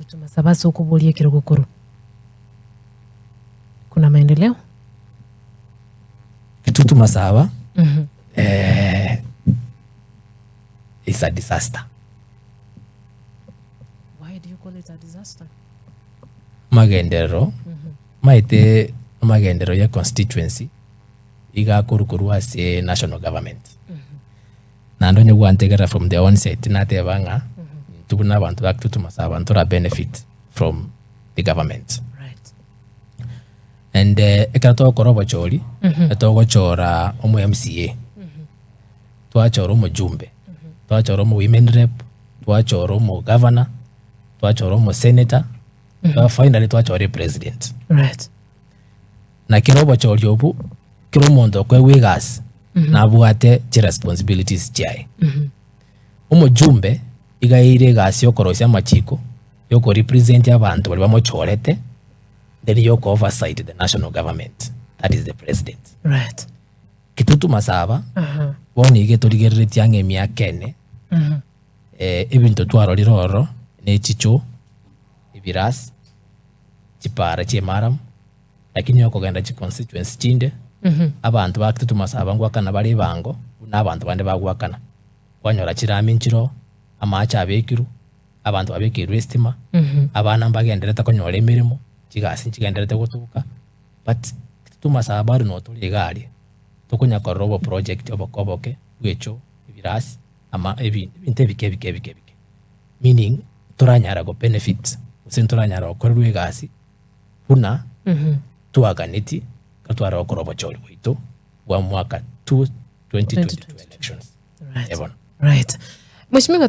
Tumasabasi ukubulie Kirugukuru. Kuna maendeleo? Kitutu Masaba is a disaster. Why do you call it a disaster? Magendero maite magendero ya constituency iga kurukuru as a national government. Nando nyugwantegera from the onset natebanga tubuna abantu bakitutu Masaba ntura benefit from the government. Right. And ekarato korobo chori etogo chora omu MCA. Twachora omu jumbe. Twachora omu women rep, twachora omu governor, twachora omu senator, finally twachora president. Right. Na kirobo chori obu kiro mondo kwe wigas na buate chi responsibilities chai. Omu jumbe igaire gasi okorosia machiko yoko represent abantu bali bamochorete, then yoko oversight the national government, that is the president. Right. Kitutu Masaba boni ige torigerere yange emyaka ene ebintu twarori roro n'echicho ebirasi chipara chemaram lakini yokogenda chi constituency chinde abantu ba Kitutu Masaba ngwakana bali bango n'abantu bande bagwakana kwanyora kirami nchiro amacha abekiru abantu babekirwe estima abana mbagendereta konyora emirimo chigasi chigenderete gutuka but Kitutu Masaba no tuli gali tukunya korobo project obokoboke gwecho ibirasi ama ebinte bike meaning turanyara go benefits usenturanyara okorwe gasi una tuaganiti katwara okorobo choli wito wa mwaka 2022 elections. Right. Right. Mheshimiwa